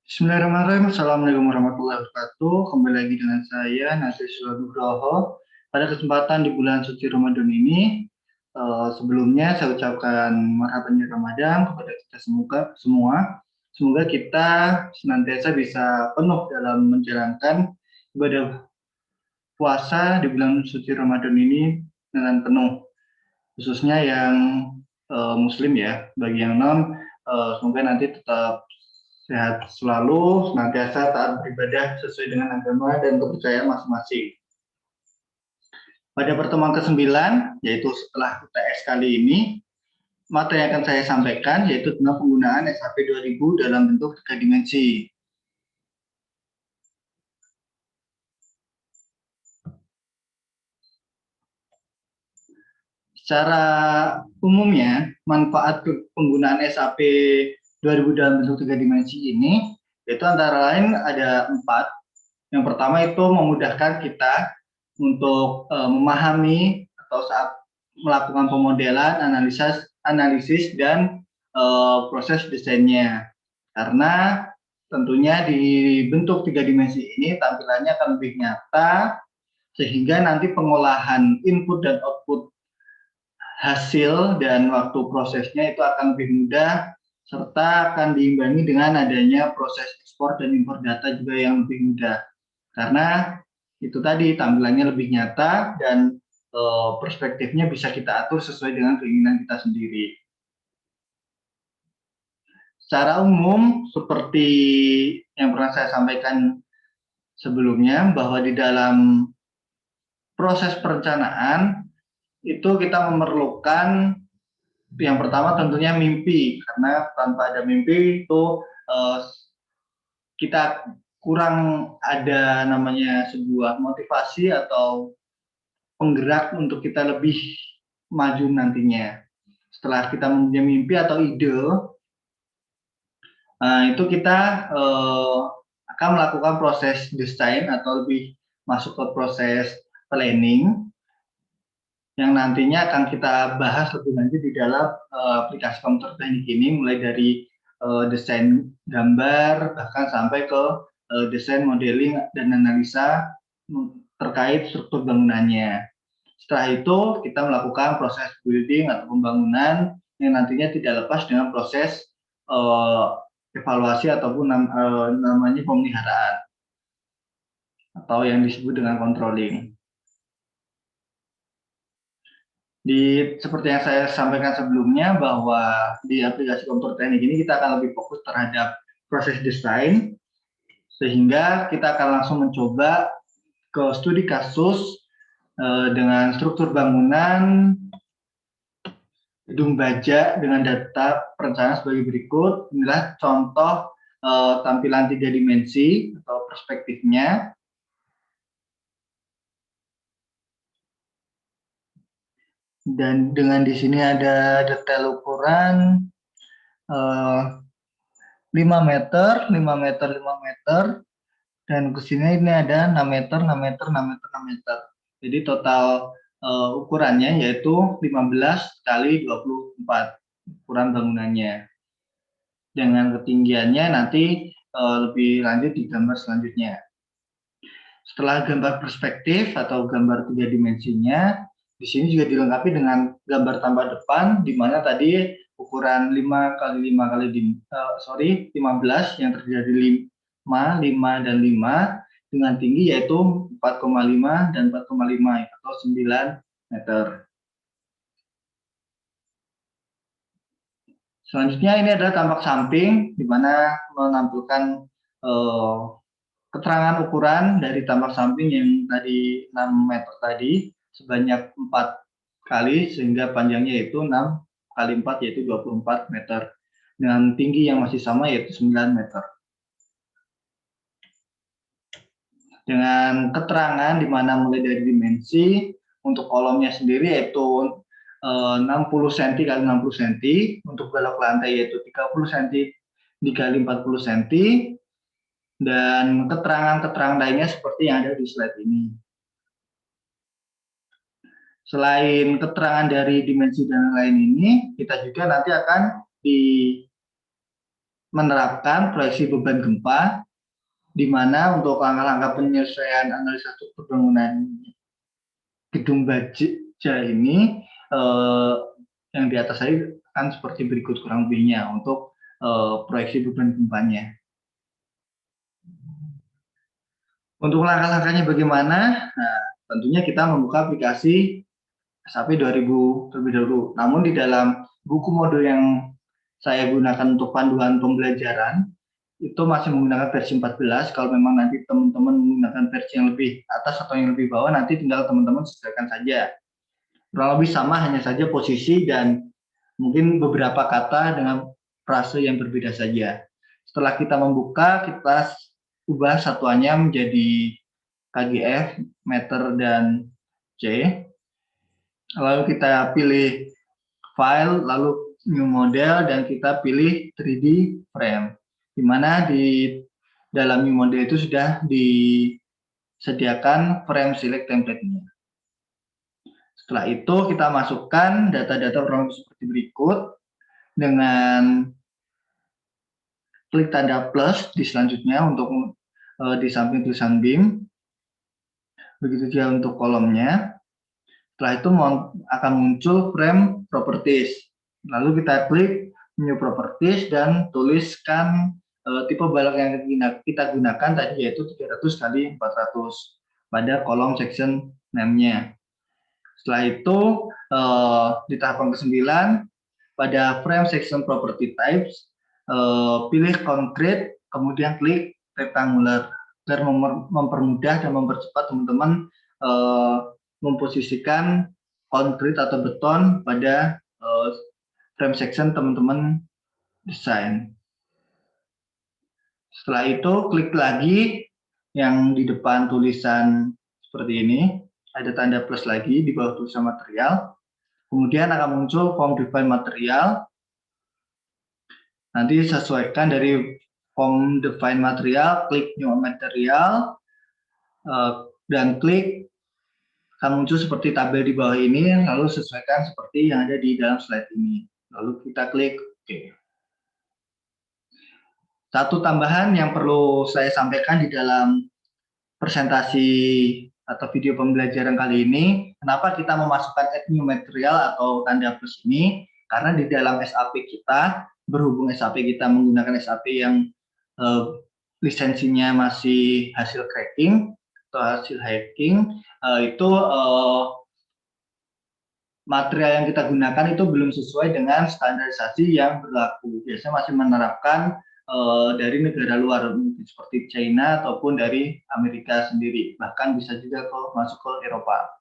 Bismillahirrahmanirrahim. Assalamualaikum warahmatullahi wabarakatuh. Kembali lagi dengan saya Nasrul Nugroho. Pada kesempatan di bulan suci Ramadan ini, sebelumnya saya ucapkan marhaban ya Ramadan kepada kita semua. Semoga kita senantiasa bisa penuh dalam menjalankan ibadah puasa di bulan suci Ramadan ini dengan penuh, khususnya yang Muslim ya. Bagi yang non, semoga nanti tetap sehat selalu, senantiasa taat beribadah sesuai dengan agama dan kepercayaan masing-masing. Pada pertemuan ke-9, yaitu setelah UTS kali ini, materi yang akan saya sampaikan yaitu tentang penggunaan SAP 2000 dalam bentuk 3 dimensi. Secara umumnya, manfaat penggunaan SAP 2000 dalam bentuk 3 dimensi ini, yaitu antara lain ada 4. Yang pertama itu memudahkan kita untuk memahami atau saat melakukan pemodelan, analisis dan proses desainnya. Karena tentunya di bentuk 3 dimensi ini tampilannya akan lebih nyata, sehingga nanti pengolahan input dan output hasil dan waktu prosesnya itu akan lebih mudah, serta akan diimbangi dengan adanya proses ekspor dan impor data juga yang lebih mudah. Karena itu tadi tampilannya lebih nyata dan perspektifnya bisa kita atur sesuai dengan keinginan kita sendiri. Secara umum, seperti yang pernah saya sampaikan sebelumnya, bahwa di dalam proses perencanaan itu kita memerlukan yang pertama tentunya mimpi, karena tanpa ada mimpi itu kita kurang ada namanya sebuah motivasi atau penggerak untuk kita lebih maju nantinya. Setelah kita mempunyai mimpi atau ide, itu kita akan melakukan proses desain atau lebih masuk ke proses planning yang nantinya akan kita bahas lebih lanjut di dalam aplikasi komputer teknik ini, mulai dari desain gambar bahkan sampai ke desain modeling dan analisa terkait struktur bangunannya. Setelah itu kita melakukan proses building atau pembangunan yang nantinya tidak lepas dengan proses evaluasi ataupun namanya pemeliharaan atau yang disebut dengan controlling. Seperti yang saya sampaikan sebelumnya, bahwa di aplikasi komputer teknik ini kita akan lebih fokus terhadap proses desain, sehingga kita akan langsung mencoba ke studi kasus dengan struktur bangunan gedung baja dengan data perencanaan sebagai berikut. Inilah contoh tampilan 3 dimensi atau perspektifnya. Dan dengan di sini ada detail ukuran 5 meter, 5 meter, 5 meter, dan ke sini ini ada 6 meter, 6 meter, 6 meter, 6 meter. Jadi total ukurannya yaitu 15 kali 24 ukuran bangunannya. Dengan ketinggiannya nanti lebih lanjut di gambar selanjutnya. Setelah gambar perspektif atau gambar 3 dimensinya, di sini juga dilengkapi dengan gambar tambah depan, di mana tadi ukuran 5 kali 5 kali 15 yang terjadi 5, 5 dan 5 dengan tinggi yaitu 4,5 dan 4,5 atau 9 meter. Selanjutnya ini adalah tampak samping, di mana menampilkan keterangan ukuran dari tampak samping yang tadi 6 meter tadi sebanyak 4 kali, sehingga panjangnya yaitu 6 kali 4 yaitu 24 meter dengan tinggi yang masih sama yaitu 9 meter. Dengan keterangan di mana mulai dari dimensi untuk kolomnya sendiri yaitu 60 cm kali 60 cm, untuk balok lantai yaitu 30 cm dikali 40 cm, dan keterangan-keterangan lainnya seperti yang ada di slide ini. Selain keterangan dari dimensi dan lain ini, kita juga nanti akan menerapkan proyeksi beban gempa, di mana untuk langkah-langkah penyesuaian analisa struktur bangunan gedung baja ini yang di atas tadi kan seperti berikut kurang lebihnya untuk proyeksi beban gempanya. Untuk langkah-langkahnya bagaimana? Nah, tentunya kita membuka aplikasi SAP 2000 terlebih dahulu. Namun di dalam buku modul yang saya gunakan untuk panduan pembelajaran, itu masih menggunakan versi 14. Kalau memang nanti teman-teman menggunakan versi yang lebih atas atau yang lebih bawah, nanti tinggal teman-teman sesuaikan saja. Kurang lebih sama, hanya saja posisi dan mungkin beberapa kata dengan frase yang berbeda saja. Setelah kita membuka, kita ubah satuannya menjadi KGF, meter, dan C. Lalu kita pilih file, lalu new model, dan kita pilih 3D frame. Di mana di dalam new model itu sudah disediakan frame select template-nya. Setelah itu kita masukkan data-data kurang seperti berikut dengan klik tanda plus di selanjutnya untuk di samping tulisan BIM. Begitu juga untuk kolomnya. Setelah itu akan muncul frame properties. Lalu kita klik new properties dan tuliskan tipe balok yang kita gunakan tadi, yaitu 300 kali 400 pada kolom section name-nya. Setelah itu di tahapan ke-9 pada frame section property types, pilih concrete, kemudian klik rectangular agar mempermudah dan mempercepat teman-teman memposisikan concrete atau beton pada frame section teman-teman desain. Setelah itu klik lagi yang di depan tulisan seperti ini, ada tanda plus lagi di bawah tulisan material. Kemudian akan muncul form define material. Nanti sesuaikan dari form define material, klik new material, dan klik akan muncul seperti tabel di bawah ini, lalu sesuaikan seperti yang ada di dalam slide ini. Lalu kita klik OK. Satu tambahan yang perlu saya sampaikan di dalam presentasi atau video pembelajaran kali ini, kenapa kita memasukkan add new material atau tanda plus ini, karena di dalam SAP kita, berhubung SAP kita menggunakan SAP yang lisensinya masih hasil cracking atau hasil hacking, itu material yang kita gunakan itu belum sesuai dengan standarisasi yang berlaku. Biasanya masih menerapkan dari negara luar seperti China ataupun dari Amerika sendiri, bahkan bisa juga masuk ke Eropa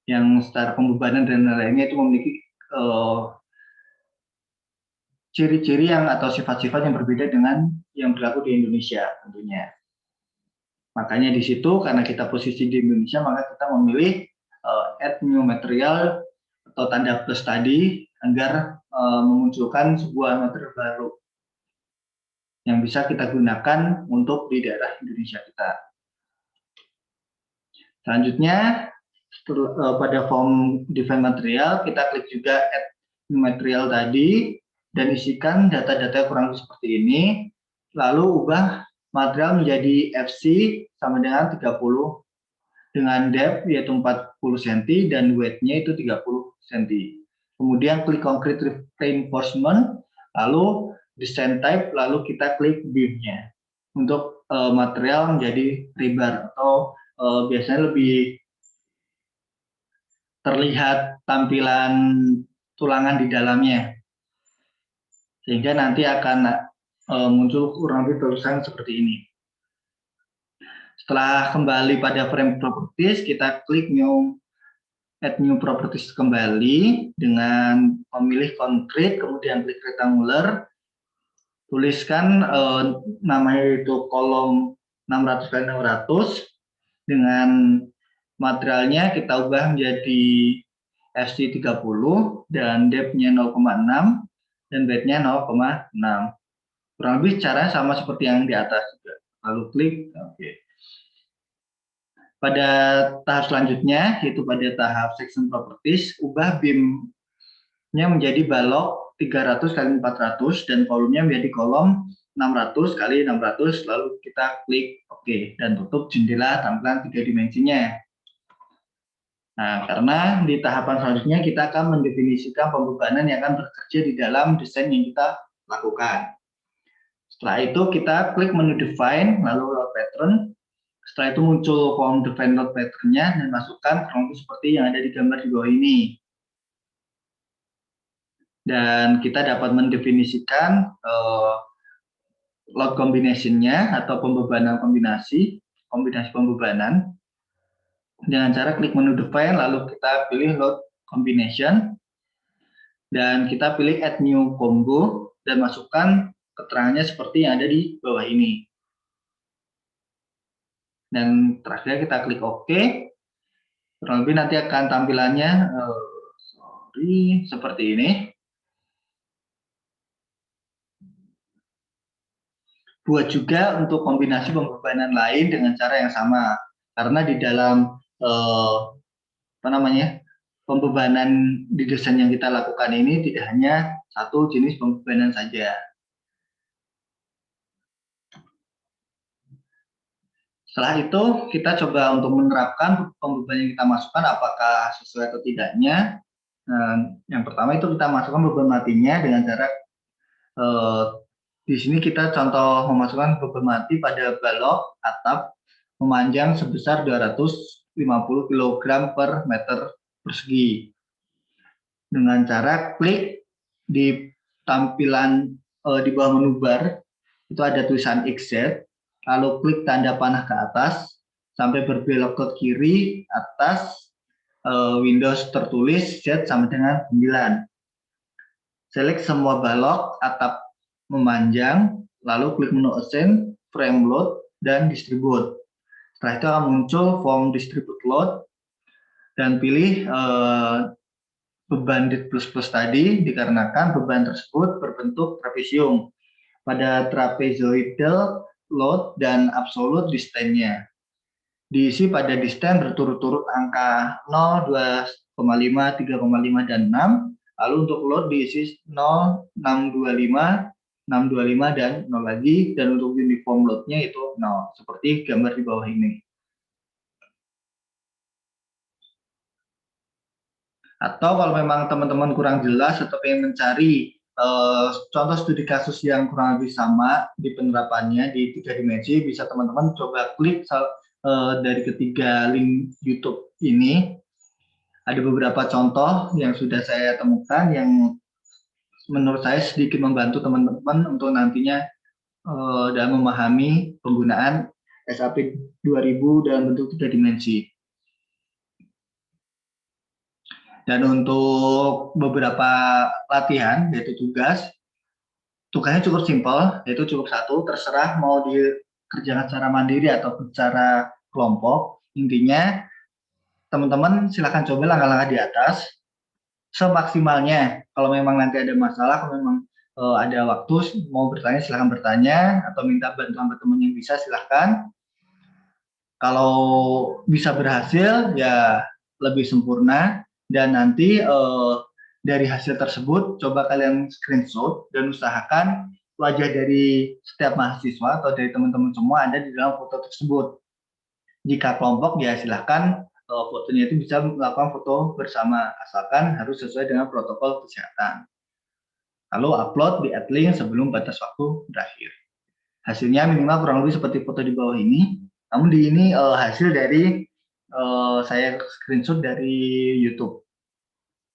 yang secara pembebanan dan lainnya itu memiliki ciri-ciri yang atau sifat-sifat yang berbeda dengan yang berlaku di Indonesia tentunya. Makanya di situ karena kita posisi di Indonesia, maka kita memilih add new material atau tanda plus tadi agar memunculkan sebuah material baru yang bisa kita gunakan untuk di daerah Indonesia kita. Selanjutnya, pada form define material, kita klik juga add new material tadi, dan isikan data-data kurang lebih seperti ini, lalu ubah material menjadi FC sama dengan 30, dengan depth yaitu 40 cm, dan weight-nya itu 30 cm. Kemudian klik concrete reinforcement, lalu design type, lalu kita klik beam-nya untuk material menjadi rebar atau biasanya lebih terlihat tampilan tulangan di dalamnya, sehingga nanti akan muncul kurang lebih tulisan seperti ini. Setelah kembali pada frame properties, kita klik add new properties kembali dengan memilih concrete, kemudian klik rectangular, tuliskan namanya itu kolom 600 x 600, dengan materialnya kita ubah menjadi FC 30 dan depth-nya 0,6 dan weight-nya 0,6. Kurang lebih caranya sama seperti yang di atas juga. Lalu klik OK. Pada tahap selanjutnya, yaitu pada tahap section properties, ubah beam-nya menjadi balok 300 kali 400 dan volumenya menjadi kolom 600 kali 600, lalu kita klik OK dan tutup jendela tampilan 3 dimensinya. Nah, karena di tahapan selanjutnya kita akan mendefinisikan pembebanan yang akan bekerja di dalam desain yang kita lakukan. Setelah itu kita klik menu define, lalu load pattern. Setelah itu muncul form define load pattern-nya dan masukkan kurang lebih seperti yang ada di gambar di bawah ini. Dan kita dapat mendefinisikan load combination-nya atau pembebanan kombinasi pembebanan dengan cara klik menu define, lalu kita pilih load combination dan kita pilih add new combo dan masukkan keterangannya seperti yang ada di bawah ini. Dan terakhir kita klik OK. Kurang lebih nanti akan tampilannya seperti ini. Buat juga untuk kombinasi pembebanan lain dengan cara yang sama, karena di dalam pembebanan di desain yang kita lakukan ini tidak hanya satu jenis pembebanan saja. Setelah itu kita coba untuk menerapkan pembebanan yang kita masukkan apakah sesuai atau tidaknya. Yang pertama itu kita masukkan beban matinya dengan cara di sini kita contoh memasukkan beban mati pada balok atap memanjang sebesar 250 kg per meter persegi. Dengan cara klik di tampilan di bawah menu bar, itu ada tulisan XZ, lalu klik tanda panah ke atas, sampai berbelok ke kiri, atas, Windows tertulis Z sama dengan 9. Select semua balok atap memanjang, lalu klik menu Assign, Frame Load, dan Distribute. Setelah itu akan muncul form Distribute Load, dan pilih beban DIT++ tadi dikarenakan beban tersebut berbentuk trapesium pada trapezoidal load dan absolute distance-nya. Diisi pada distance berturut-turut angka 0, 2,5, 3,5, dan 6. Lalu untuk load diisi 0, 625, 625, dan 0 lagi. Dan untuk uniform load-nya itu 0, seperti gambar di bawah ini. Atau kalau memang teman-teman kurang jelas atau ingin mencari contoh studi kasus yang kurang lebih sama di penerapannya di 3 dimensi, bisa teman-teman coba klik dari ketiga link YouTube ini. Ada beberapa contoh yang sudah saya temukan yang menurut saya sedikit membantu teman-teman untuk nantinya dalam memahami penggunaan SAP 2000 dalam bentuk 3 dimensi. Dan untuk beberapa latihan, yaitu tugasnya cukup simpel, yaitu cukup satu, terserah mau dikerjakan secara mandiri atau secara kelompok. Intinya, teman-teman silahkan coba langkah-langkah di atas, semaksimalnya. Kalau memang nanti ada masalah, kalau memang ada waktu, mau bertanya silahkan bertanya, atau minta bantuan teman yang bisa silahkan. Kalau bisa berhasil, ya lebih sempurna. Dan nanti dari hasil tersebut coba kalian screenshot dan usahakan wajah dari setiap mahasiswa atau dari teman-teman semua ada di dalam foto tersebut. Jika kelompok ya silahkan fotonya itu bisa melakukan foto bersama, asalkan harus sesuai dengan protokol kesehatan. Lalu upload di @link sebelum batas waktu berakhir. Hasilnya minimal kurang lebih seperti foto di bawah ini. Namun di ini hasil dari saya screenshot dari YouTube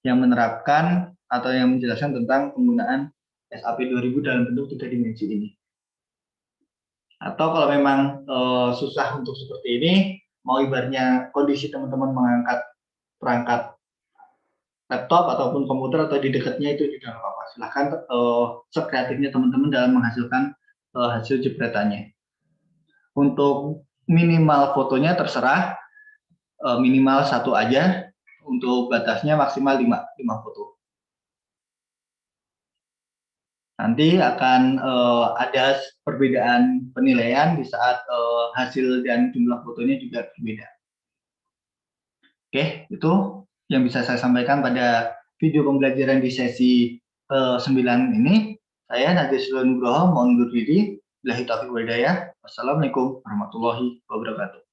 yang menerapkan atau yang menjelaskan tentang penggunaan SAP 2000 dalam bentuk 3 dimensi ini. Atau kalau memang susah untuk seperti ini, mau ibaratnya kondisi teman-teman mengangkat perangkat laptop ataupun komputer atau di dekatnya itu juga nggak apa-apa. Silahkan sekreatifnya teman-teman dalam menghasilkan hasil jepretannya. Untuk minimal fotonya terserah, minimal 1 aja. Untuk batasnya maksimal 5 foto. Nanti akan ada perbedaan penilaian di saat hasil dan jumlah fotonya juga berbeda. Oke, itu yang bisa saya sampaikan pada video pembelajaran di sesi ke-9 ini. Saya Nadia Nugroho mohon undur diri. Billahi taufiq wal hidayah. Wassalamualaikum warahmatullahi wabarakatuh.